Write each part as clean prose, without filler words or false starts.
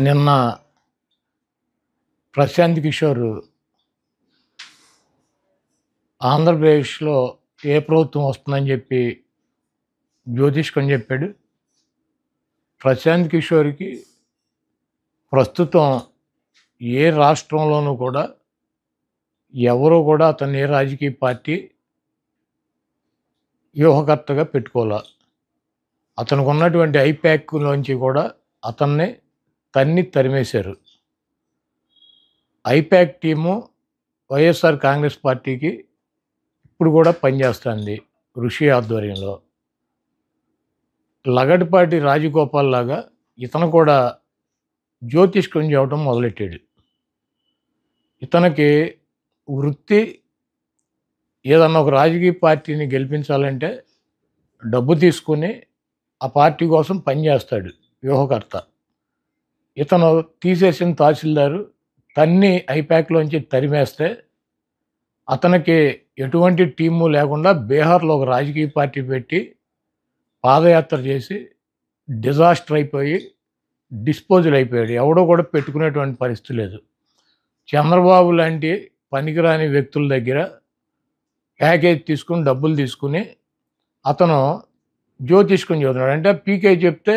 నిన్న ప్రశాంత్ కిషోర్ ఆంధ్రప్రదేశ్లో ఏ ప్రభుత్వం వస్తుందని చెప్పి జ్యోతిష్కం చెప్పాడు. ప్రశాంత్ కిషోర్కి ప్రస్తుతం ఏ రాష్ట్రంలోనూ కూడా ఎవరు కూడా అతన్ని ఏ రాజకీయ పార్టీ వ్యూహకర్తగా పెట్టుకోలే. అతనికి ఉన్నటువంటి ఐప్యాక్లోంచి కూడా అతన్ని తరిమేశారు. ఐప్యాక్ టీము వైఎస్ఆర్ కాంగ్రెస్ పార్టీకి ఇప్పుడు కూడా పనిచేస్తుంది ఋషి ఆధ్వర్యంలో. లగడపాటి రాజగోపాల్ లాగా ఇతను కూడా జ్యోతిష్కం చేయడం మొదలెట్టాడు. ఇతనికి వృత్తి ఏదన్నా ఒక రాజకీయ పార్టీని గెలిపించాలంటే డబ్బు తీసుకుని ఆ పార్టీ కోసం పనిచేస్తాడు వ్యూహకర్త. ఇతను తీసేసిన తహసీల్దారు ఐప్యాక్లోంచి తరిమేస్తే అతనికి ఎటువంటి టీము లేకుండా బీహార్లో ఒక రాజకీయ పార్టీ పెట్టి పాదయాత్ర చేసి డిజాస్టర్ అయిపోయి డిస్పోజల్ అయిపోయాడు. ఎవడో కూడా పెట్టుకునేటువంటి పరిస్థితి లేదు. చంద్రబాబు లాంటి పనికిరాని వ్యక్తుల దగ్గర ప్యాకేజ్ తీసుకుని డబ్బులు తీసుకుని అతను జ్యోతిష్కం చదువుతున్నాడు. అంటే పీకే చెప్తే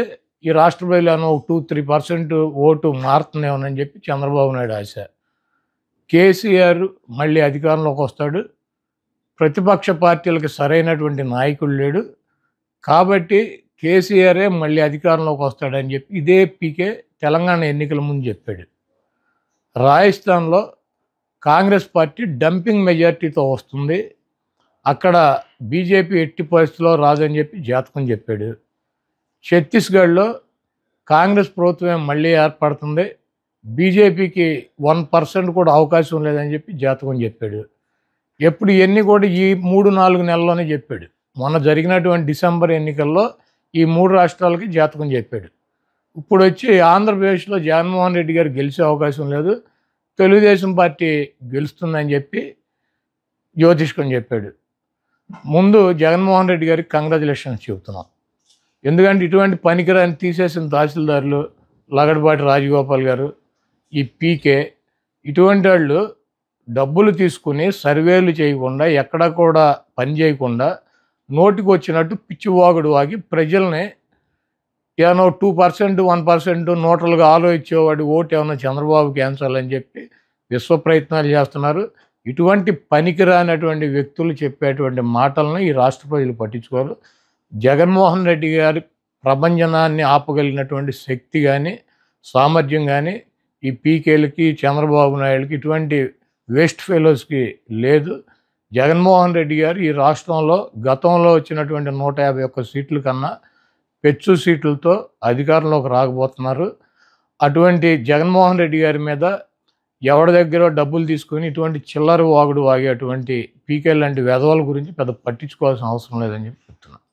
ఈ రాష్ట్ర ప్రజలను 2-3% ఓటు మారుతుందేమోనని చెప్పి చంద్రబాబు నాయుడు ఆశ. కేసీఆర్ మళ్ళీ అధికారంలోకి వస్తాడు. ప్రతిపక్ష పార్టీలకు సరైనటువంటి నాయకుడు లేడు కాబట్టి కేసీఆరే మళ్ళీ అధికారంలోకి వస్తాడని చెప్పి ఇదే పీకే తెలంగాణ ఎన్నికల ముందు చెప్పాడు. రాజస్థాన్లో కాంగ్రెస్ పార్టీ డంపింగ్ మెజార్టీతో వస్తుంది, అక్కడ బీజేపీ ఎట్టి పరిస్థితిలో రాదని చెప్పి జాతకం చెప్పాడు. ఛత్తీస్గఢ్లో కాంగ్రెస్ ప్రభుత్వమే మళ్ళీ ఏర్పడుతుంది, బీజేపీకి 1% కూడా అవకాశం లేదని చెప్పి జాతకం చెప్పాడు. ఎప్పుడు ఇవన్నీ కూడా ఈ 3-4 నెలల్లోనే చెప్పాడు. మొన్న జరిగినటువంటి డిసెంబర్ ఎన్నికల్లో ఈ 3 రాష్ట్రాలకి జాతకం చెప్పాడు. ఇప్పుడు వచ్చి ఆంధ్రప్రదేశ్లో జగన్మోహన్ రెడ్డి గారు గెలిచే అవకాశం లేదు, తెలుగుదేశం పార్టీ గెలుస్తుందని చెప్పి జ్యోతిష్కం చెప్పాడు. ముందు జగన్మోహన్ రెడ్డి గారికి కంగ్రాచులేషన్స్ చెబుతున్నాం. ఎందుకంటే ఇటువంటి పనికిరాని తీసేసిన తహసీల్దారులు లగడపాటి రాజగోపాల్ గారు, ఈ పీకే, ఇటువంటి వాళ్ళు డబ్బులు తీసుకుని సర్వేలు చేయకుండా ఎక్కడా కూడా పని చేయకుండా నోటికి వచ్చినట్టు పిచ్చివాగుడు వాగి ప్రజల్ని ఏమన్నా 2%, 1% నోటలుగా ఆలోచించేవాడు ఓటు ఏమన్నా చంద్రబాబుకి వేయించాలని చెప్పి విశ్వ ప్రయత్నాలు చేస్తున్నారు. ఇటువంటి పనికిరానటువంటి వ్యక్తులు చెప్పేటువంటి మాటలను ఈ రాష్ట్ర ప్రజలు పట్టించుకోరు. జగన్మోహన్ రెడ్డి గారి ప్రభంజనాన్ని ఆపగలిగినటువంటి శక్తి కానీ సామర్థ్యం కానీ ఈ పీకేలకి చంద్రబాబు నాయుడుకి ఇటువంటి వేస్ట్ ఫెలోస్కి లేదు. జగన్మోహన్ రెడ్డి గారు ఈ రాష్ట్రంలో గతంలో వచ్చినటువంటి 151 సీట్ల కన్నా పెచ్చు సీట్లతో అధికారంలోకి రాకపోతున్నారు. అటువంటి జగన్మోహన్ రెడ్డి గారి మీద ఎవరి దగ్గర డబ్బులు తీసుకొని ఇటువంటి చిల్లర వాగుడు వాగే అటువంటి పీకే లాంటి వెధవల గురించి పెద్ద పట్టించుకోవాల్సిన అవసరం లేదని చెప్పి చెప్తున్నాను.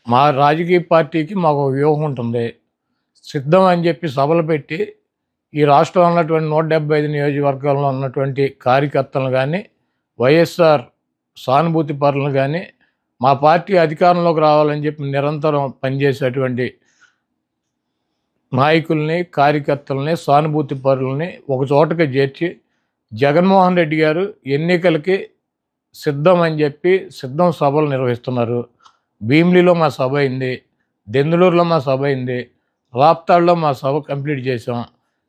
మా రాజకీయ పార్టీకి మాకు వ్యూహం ఉంటుంది. సిద్ధం అని చెప్పి సభలు పెట్టి ఈ రాష్ట్రంలో ఉన్నటువంటి 175 నియోజకవర్గాల్లో ఉన్నటువంటి కార్యకర్తలను కానీ వైఎస్ఆర్ సానుభూతి పరులను కానీ మా పార్టీ అధికారంలోకి రావాలని చెప్పి నిరంతరం పనిచేసేటువంటి నాయకుల్ని, కార్యకర్తలని, సానుభూతి పరులని ఒక చోటకి చేర్చి జగన్మోహన్ రెడ్డి గారు ఎన్నికలకి సిద్ధం అని చెప్పి సిద్ధం సభలు నిర్వహిస్తున్నారు. భీమిలిలో మా సభ అయింది, దెందులూరులో మా సభ అయింది, రాప్తాడులో మా సభ కంప్లీట్ చేసాం.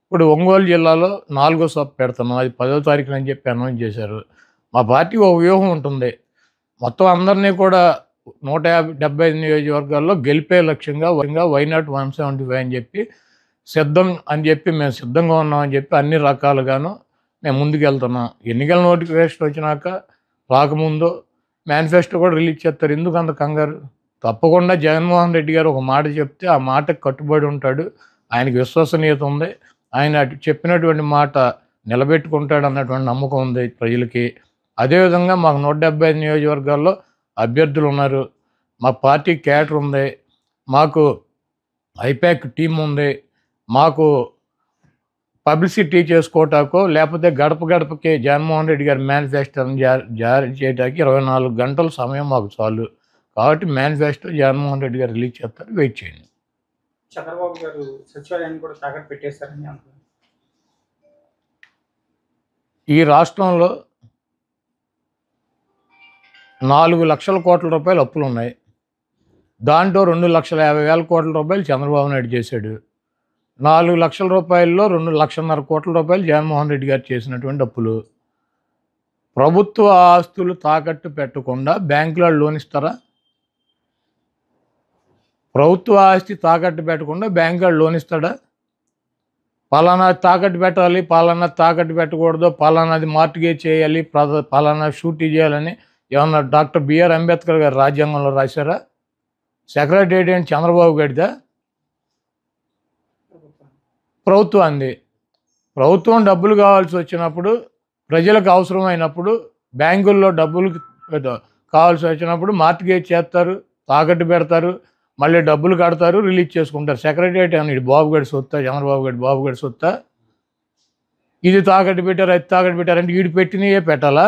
ఇప్పుడు ఒంగోలు జిల్లాలో 4వ సభ పెడుతున్నాం, అది 10వ తారీఖున అని చెప్పి అనౌన్స్ చేశారు. మా పార్టీకి ఒక వ్యూహం ఉంటుంది. మొత్తం అందరినీ కూడా 175 నియోజకవర్గాల్లో గెలిపే లక్ష్యంగా వైనాట్ 175 అని చెప్పి సిద్ధం అని చెప్పి మేము సిద్ధంగా ఉన్నామని చెప్పి అన్ని రకాలుగాను మేము ముందుకెళ్తున్నాం. ఎన్నికల నోటిఫికేషన్ వచ్చినాక రాకముందు మేనిఫెస్టో కూడా రిలీజ్ చేస్తారు. ఎందుకు అంత కంగారు? తప్పకుండా జగన్మోహన్ రెడ్డి గారు ఒక మాట చెప్తే ఆ మాటకు కట్టుబడి ఉంటాడు. ఆయనకి విశ్వసనీయత ఉంది, ఆయన చెప్పినటువంటి మాట నిలబెట్టుకుంటాడు అన్నటువంటి నమ్మకం ఉంది ప్రజలకి. అదేవిధంగా మాకు 175 నియోజకవర్గాల్లో అభ్యర్థులు ఉన్నారు, మా పార్టీ క్యాడర్ ఉంది, మాకు ఐప్యాక్ టీం ఉంది, మాకు పబ్లిసిటీ చేసుకోవటాకో లేకపోతే గడప గడపకి జగన్మోహన్ రెడ్డి గారి మేనిఫెస్టోని జారీ చేయడానికి 24 గంటల సమయం మాకు చాలు. కాబట్టి మేనిఫెస్టో జగన్మోహన్ రెడ్డి గారు రిలీజ్ చేస్తారు, వెయిట్ చేయండి. చంద్రబాబు గారు సచివాలయాన్ని కూడా తాకట్టు పెట్టేశారని అంటున్నారు. ఈ రాష్ట్రంలో 4 లక్షల కోట్ల రూపాయలు అప్పులు ఉన్నాయి. దాంట్లో 2,50,000 కోట్ల రూపాయలు చంద్రబాబు నాయుడు చేశాడు. 4 లక్షల రూపాయల్లో 2,50,000 కోట్ల రూపాయలు జగన్మోహన్ రెడ్డి గారు చేసినటువంటి అప్పులు. ప్రభుత్వ ఆస్తులు తాకట్టు పెట్టకుండా బ్యాంకులో లోన్ ఇస్తారా? ప్రభుత్వ ఆస్తి తాకట్టు పెట్టకుండా బ్యాంకులో లోన్ ఇస్తాడా? పలానా తాకట్టు పెట్టాలి, పలానా తాకట్టు పెట్టకూడదు, పలానాది మార్టిగేజ్ చేయాలి, పలానా షూరిటీ చేయాలని ఏమన్నా డాక్టర్ బిఆర్ అంబేద్కర్ గారు రాజ్యాంగంలో రాశారా? సెక్రటేరియట్ ఏంటి చంద్రబాబు గడిదా? ప్రభుత్వాన్ని. ప్రభుత్వం డబ్బులు కావాల్సి వచ్చినప్పుడు, ప్రజలకు అవసరమైనప్పుడు, బ్యాంకుల్లో డబ్బులు కావాల్సి వచ్చినప్పుడు మార్టిగేజ్ చేస్తారు, తాకట్టు పెడతారు, మళ్ళీ డబ్బులు కడతారు, రిలీజ్ చేసుకుంటారు. సెక్రటేరియట్ అని బాబు గడి సొత్తా, చంద్రబాబు గడి బాబు గడి సొత్తా? ఇది తాకట్టు పెట్టారు, అది తాకట్టు పెట్టారంటే వీడు పెట్టినయే పెట్టాలా?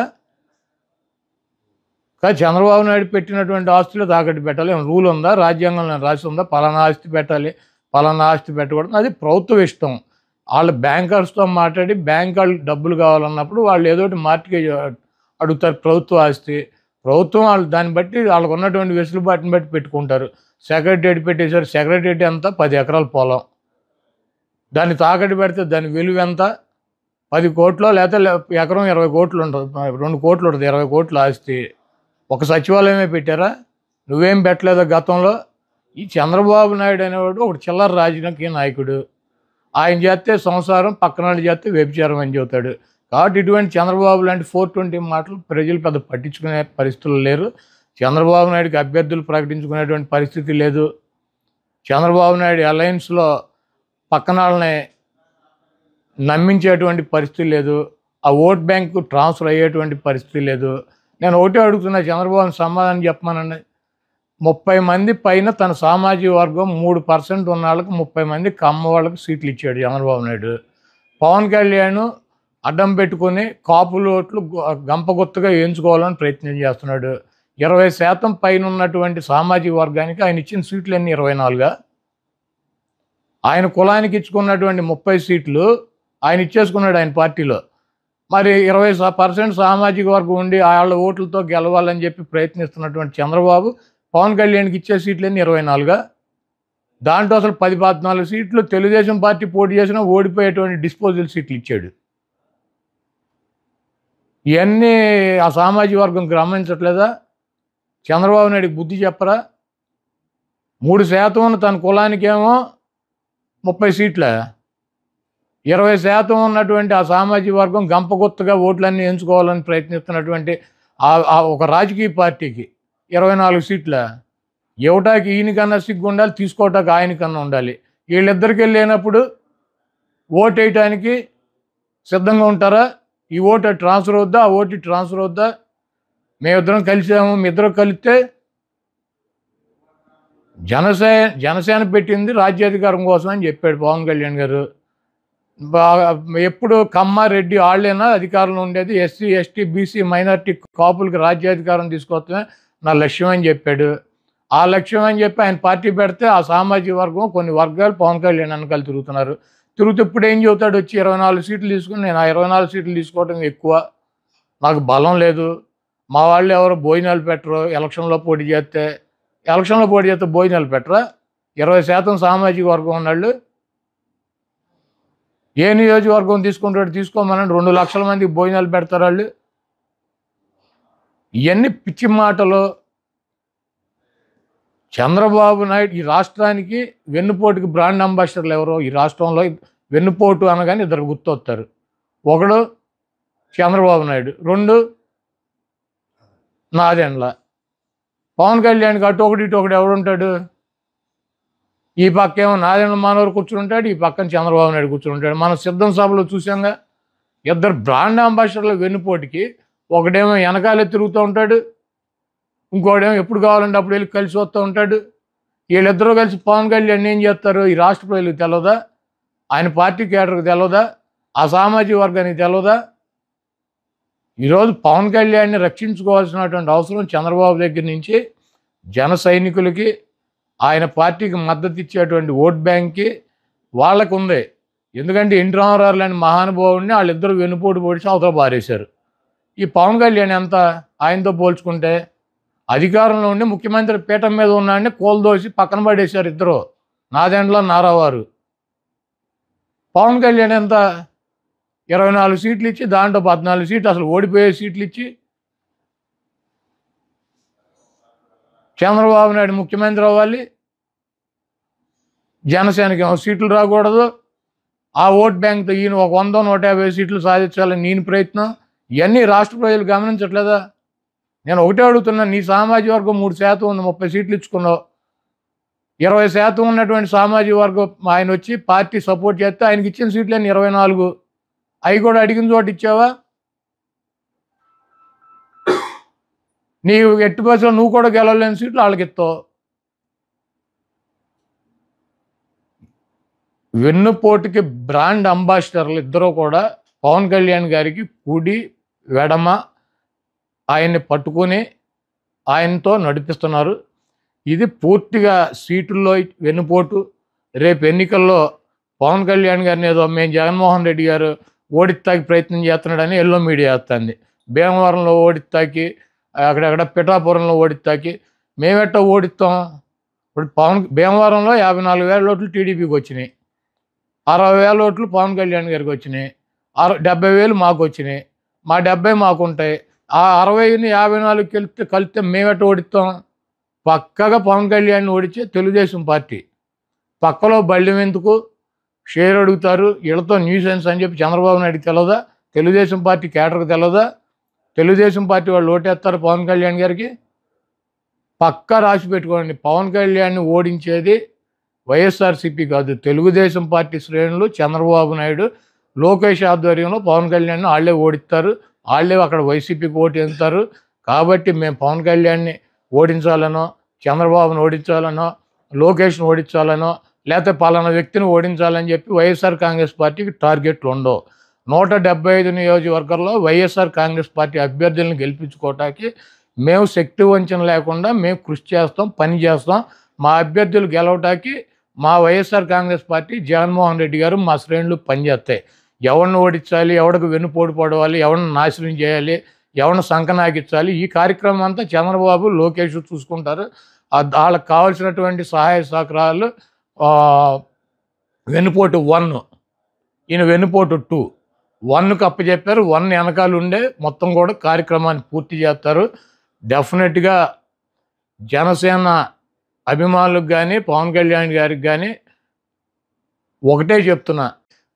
కానీ చంద్రబాబు నాయుడు పెట్టినటువంటి ఆస్తులు తాకట్టు పెట్టాలి. ఏమైనా రూల్ ఉందా? రాజ్యాంగంలో రాసి ఉందా పలానా ఆస్తి పెట్టాలి, పలానా ఆస్తి పెట్టకూడదు? అది ప్రభుత్వం ఇష్టం. వాళ్ళు బ్యాంకర్స్తో మాట్లాడి బ్యాంక్ వాళ్ళు డబ్బులు కావాలన్నప్పుడు వాళ్ళు ఏదో ఒకటి మార్టిగేజ్ అడుగుతారు. ప్రభుత్వ ఆస్తి ప్రభుత్వం వాళ్ళు దాన్ని బట్టి వాళ్ళకు ఉన్నటువంటి వెసులుబాటుని బట్టి పెట్టుకుంటారు. సెక్రటేరియట్ పెట్టేశారు. సెక్రటేరియట్ ఎంత? 10 ఎకరాల పొలం. దాన్ని తాకట్టు పెడితే దాని విలువ ఎంత? 10 కోట్లు, లేకపోతే ఎకరం 20 కోట్లు ఉంటుంది, 2 కోట్లు ఉంటుంది, 20 కోట్ల ఆస్తి. ఒక సచివాలయమే పెట్టారా? నువ్వేం పెట్టలేదా గతంలో? ఈ చంద్రబాబు నాయుడు అనేవాడు ఒక చిల్లర రాజకీయ నాయకుడు. ఆయన చేస్తే సంసారం, పక్కన వాళ్ళు చేస్తే వ్యభిచారం అని చెబుతాడు. కాబట్టి ఇటువంటి చంద్రబాబు లాంటి 420 మాటలు ప్రజలు పెద్ద పట్టించుకునే పరిస్థితులు లేరు. చంద్రబాబు నాయుడుకి అభ్యర్థులు ప్రకటించుకునేటువంటి పరిస్థితి లేదు. చంద్రబాబు నాయుడు అలయన్స్లో పక్కన వాళ్ళని నమ్మించేటువంటి పరిస్థితి లేదు. ఆ ఓట్ బ్యాంకు ట్రాన్స్ఫర్ అయ్యేటువంటి పరిస్థితి లేదు. నేను ఒకటే అడుగుతున్నా, చంద్రబాబుని సమాధానం చెప్పమానండి. 30 మంది పైన తన సామాజిక వర్గం 3% ఉన్న వాళ్ళకి 30 మంది కమ్మ వాళ్ళకి సీట్లు ఇచ్చాడు చంద్రబాబు నాయుడు. పవన్ కళ్యాణ్ అడ్డం పెట్టుకొని కాపులు ఓట్లు గంపగుత్తగా వేయించుకోవాలని ప్రయత్నం చేస్తున్నాడు. 20% పైన ఉన్నటువంటి సామాజిక వర్గానికి ఆయన ఇచ్చిన సీట్లు ఎన్ని? 24గా? ఆయన కులానికి ఇచ్చుకున్నటువంటి 30 సీట్లు ఆయన ఇచ్చేసుకున్నాడు ఆయన పార్టీలో. మరి 20% సామాజిక వర్గం ఉండి వాళ్ళ ఓట్లతో గెలవాలని చెప్పి ప్రయత్నిస్తున్నటువంటి చంద్రబాబు పవన్ కళ్యాణ్కి ఇచ్చే సీట్లన్నీ 24గా? దాంట్లో అసలు 10-14 సీట్లు తెలుగుదేశం పార్టీ పోటీ చేసినా ఓడిపోయేటువంటి డిస్పోజల్ సీట్లు ఇచ్చాడు. ఇవన్నీ ఆ సామాజిక వర్గం గమనించట్లేదా? చంద్రబాబు నాయుడికి బుద్ధి చెప్పరా? 3% తన కులానికేమో 30 సీట్ల, 20% ఉన్నటువంటి ఆ సామాజిక వర్గం గంపగుత్తగా ఓట్లన్నీ ఎంచుకోవాలని ప్రయత్నిస్తున్నటువంటి ఒక రాజకీయ పార్టీకి 24 సీట్ల ఇవ్వటానికి ఈయనకన్నా సిగ్గు ఉండాలి, తీసుకోవటానికి ఆయనకన్నా ఉండాలి. వీళ్ళిద్దరికి లేనప్పుడు ఓటు వేయటానికి సిద్ధంగా ఉంటారా? ఈ ఓటు ట్రాన్స్ఫర్ అవుద్దా, ఆ ఓటు ట్రాన్స్ఫర్ అవుద్దా? మేమిద్దరం కలిసాము, మీ ఇద్దరు కలిస్తే జనసేన పెట్టింది రాజ్యాధికారం కోసం అని చెప్పాడు పవన్ కళ్యాణ్ గారు. ఎప్పుడు కమ్మారెడ్డి వాళ్ళైనా అధికారంలో ఉండేది, ఎస్సీ ఎస్టీ బీసీ మైనార్టీ కాపులకి రాజ్యాధికారం తీసుకొస్తమే నా లక్ష్యం అని చెప్పాడు. ఆ లక్ష్యం అని చెప్పి ఆయన పార్టీ పెడితే ఆ సామాజిక వర్గం కొన్ని వర్గాలు పవన్ కళ్యాణ్ వెనకాల తిరుగుతున్నారు. తిరుగుతూ ఇప్పుడు ఏం చెబుతాడు? వచ్చి 24 సీట్లు తీసుకుని నేను ఆ 24 సీట్లు తీసుకోవటం ఎక్కువ, నాకు బలం లేదు, మా వాళ్ళు ఎవరు భోజనాలు పెట్టరు, ఎలక్షన్లో పోటీ చేస్తే భోజనాలు పెట్టరా? 20% సామాజిక వర్గం ఉన్నాళ్ళు ఏ నియోజకవర్గం తీసుకుంటాడు? తీసుకోమని 2 లక్షల మందికి భోజనాలు పెడతారు వాళ్ళు. ఇవన్నీ పిచ్చి మాటలు. చంద్రబాబు నాయుడు ఈ రాష్ట్రానికి వెన్నుపోటుకి బ్రాండ్ అంబాసిడర్లు ఎవరో? ఈ రాష్ట్రంలో వెన్నుపోటు అనగానే ఇద్దరు గుర్తొస్తారు. ఒకడు చంద్రబాబు నాయుడు, 2 నాదెండ్ల. పవన్ కళ్యాణ్కి అటు ఒకటి ఇటు ఒకటి ఎవడుంటాడు? ఈ పక్క ఏమో నాదెండ్ల మనోహర్ కూర్చుంటాడు, ఈ పక్కన చంద్రబాబు నాయుడు కూర్చుంటాడు. మనం సిద్ధం సభలో చూసాంగా, ఇద్దరు బ్రాండ్ అంబాసిడర్ల వెన్నుపోటుకి ఒకడేమో వెనకాలే తిరుగుతూ ఉంటాడు, ఇంకోడేమో ఎప్పుడు కావాలంటే అప్పుడు వెళ్ళి కలిసి వస్తూ ఉంటాడు. వీళ్ళిద్దరూ కలిసి పవన్ కళ్యాణ్ ఏం చేస్తారు? ఈ రాష్ట్ర ప్రజలకు తెలియదా? ఆయన పార్టీ కేడర్కి తెలియదా? ఆ సామాజిక వర్గానికి తెలవదా? ఈరోజు పవన్ కళ్యాణ్ని రక్షించుకోవాల్సినటువంటి అవసరం చంద్రబాబు దగ్గర నుంచి జన సైనికులకి, ఆయన పార్టీకి మద్దతు ఇచ్చేటువంటి ఓట్ బ్యాంక్కి వాళ్ళకు ఉంది. ఎందుకంటే ఎన్టీ రామారావు లాంటి మహానుభావుడిని వాళ్ళిద్దరూ వెన్నుపోటు పొడిచి అవతల పారేశారు. ఈ పవన్ కళ్యాణ్ ఎంత ఆయనతో పోల్చుకుంటే? అధికారంలో ఉండి ముఖ్యమంత్రి పీఠం మీద ఉన్నాడని కోల్దోసి పక్కన పడేశారు ఇద్దరు, నాదెండ్ల నారావారు. పవన్ కళ్యాణ్ ఎంత? 24 సీట్లు ఇచ్చి దాంట్లో 14 సీట్లు అసలు ఓడిపోయే సీట్లు ఇచ్చి చంద్రబాబు నాయుడు ముఖ్యమంత్రి అవ్వాలి, జనసేనకి సీట్లు రాకూడదు, ఆ ఓట్ బ్యాంక్తో ఈయన ఒక 100-150 సీట్లు సాధించాలని నేను ప్రయత్నం. ఇవన్నీ రాష్ట్ర ప్రజలు గమనించట్లేదా? నేను ఒకటే అడుగుతున్నా, నీ సామాజిక వర్గం 3% ఉంది, 30 సీట్లు ఇచ్చుకున్నావు. 20% ఉన్నటువంటి సామాజిక వర్గం ఆయన వచ్చి పార్టీ సపోర్ట్ చేస్తే ఆయనకి ఇచ్చిన సీట్లని 24, అవి కూడా అడిగిన చోట ఇచ్చావా? నీవు ఎట్టి బస్సులో నువ్వు కూడా గెలవలేని సీట్లు వాళ్ళకి ఇస్తావు. వెన్నుపోటుకి బ్రాండ్ అంబాసిడర్లు ఇద్దరూ కూడా పవన్ కళ్యాణ్ గారికి కుడి వెడమ ఆయన్ని పట్టుకొని ఆయనతో నడిపిస్తున్నారు. ఇది పూర్తిగా సీటుల్లో వెన్నుపోటు. రేపు ఎన్నికల్లో పవన్ కళ్యాణ్ గారిని ఏదో మేము జగన్మోహన్ రెడ్డి గారు ఓడిస్తాకి ప్రయత్నం చేస్తున్నాడని ఎల్లో మీడియా వేస్తుంది. భీమవరంలో ఓడిస్తాకి, అక్కడక్కడ పిఠాపురంలో ఓడిస్తాకి మేమెట్టా ఓడిస్తాం? ఇప్పుడు భీమవరంలో 54,000 ఓట్లు టీడీపీకి వచ్చినాయి, 60,000 ఓట్లు పవన్ కళ్యాణ్ గారికి వచ్చినాయి, 70,000 మాకు వచ్చినాయి, మా 70 మాకు ఉంటాయి. ఆ 60ని 54 కలిస్తే మేమెట్ట ఓడిస్తాం? పక్కగా పవన్ కళ్యాణ్ ఓడించే తెలుగుదేశం పార్టీ. పక్కలో బళ్ళెం ఎందుకు షేర్ అడుగుతారు, వీళ్ళతో న్యూసెన్స్ అని చెప్పి చంద్రబాబు నాయుడు తెలవదా? తెలుగుదేశం పార్టీ కేటర్కి తెలవదా? తెలుగుదేశం పార్టీ వాళ్ళు ఓటేస్తారు పవన్ కళ్యాణ్ గారికి. పక్కా రాసి పెట్టుకోండి, పవన్ కళ్యాణ్ని ఓడించేది వైఎస్ఆర్సీపీ కాదు, తెలుగుదేశం పార్టీ శ్రేణులు, చంద్రబాబు నాయుడు, లోకేష్ ఆధ్వర్యంలో పవన్ కళ్యాణ్ని వాళ్ళే ఓడిస్తారు. వాళ్ళే అక్కడ వైసీపీకి ఓటు వేస్తారు. కాబట్టి మేము పవన్ కళ్యాణ్ని ఓడించాలనో, చంద్రబాబును ఓడించాలనో, లోకేష్ను ఓడించాలనో, లేకపోతే పలానా వ్యక్తిని ఓడించాలని చెప్పి వైఎస్ఆర్ కాంగ్రెస్ పార్టీకి టార్గెట్లు ఉండవు. 175 నియోజకవర్గాల్లో వైఎస్ఆర్ కాంగ్రెస్ పార్టీ అభ్యర్థులను గెలిపించుకోవటానికి మేము శక్తి వంచన లేకుండా మేము కృషి చేస్తాం, పని చేస్తాం. మా అభ్యర్థులు గెలవటానికి మా వైఎస్ఆర్ కాంగ్రెస్ పార్టీ, జగన్మోహన్ రెడ్డి గారు, మా శ్రేణులు పనిచేస్తాయి. ఎవరిని ఓడించాలి, ఎవరికి వెన్నుపోటు పడవాలి, ఎవరిని నాశనం చేయాలి, ఎవరిని సంకనాగించాలి, ఈ కార్యక్రమం అంతా చంద్రబాబు, లోకేష్ చూసుకుంటారు. వాళ్ళకి కావాల్సినటువంటి సహాయ సహకారాలు వెన్నుపోటు 1, ఈయన వెన్నుపోటు 2, 1కు అప్పచెప్పారు. 1 వెనకాల ఉండే మొత్తం కూడా కార్యక్రమాన్ని పూర్తి చేస్తారు. డెఫినెట్గా జనసేన అభిమానులకు కానీ, పవన్ కళ్యాణ్ గారికి కానీ ఒకటే చెప్తున్నా,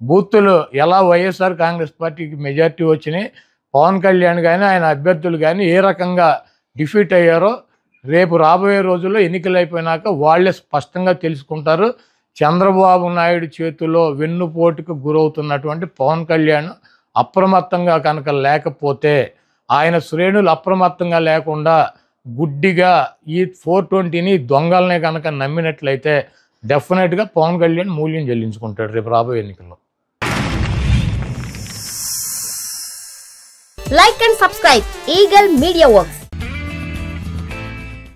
బూతులు ఎలా వైఎస్ఆర్ కాంగ్రెస్ పార్టీకి మెజార్టీ వచ్చినాయి, పవన్ కళ్యాణ్ కానీ ఆయన అభ్యర్థులు కానీ ఏ రకంగా డిఫీట్ అయ్యారో రేపు రాబోయే రోజుల్లో ఎన్నికలు అయిపోయినాక వాళ్ళే స్పష్టంగా తెలుసుకుంటారు. చంద్రబాబు నాయుడు చేతిలో వెన్నుపోటుకు గురవుతున్నటువంటి పవన్ కళ్యాణ్ అప్రమత్తంగా కనుక లేకపోతే, ఆయన శ్రేణులు అప్రమత్తంగా లేకుండా గుడ్డిగా ఈ 420ని దొంగలనే కనుక నమ్మినట్లయితే డెఫినెట్గా పవన్ కళ్యాణ్ మూల్యం చెల్లించుకుంటాడు రేపు రాబోయే ఎన్నికల్లో. Like and subscribe Eagle Media Works.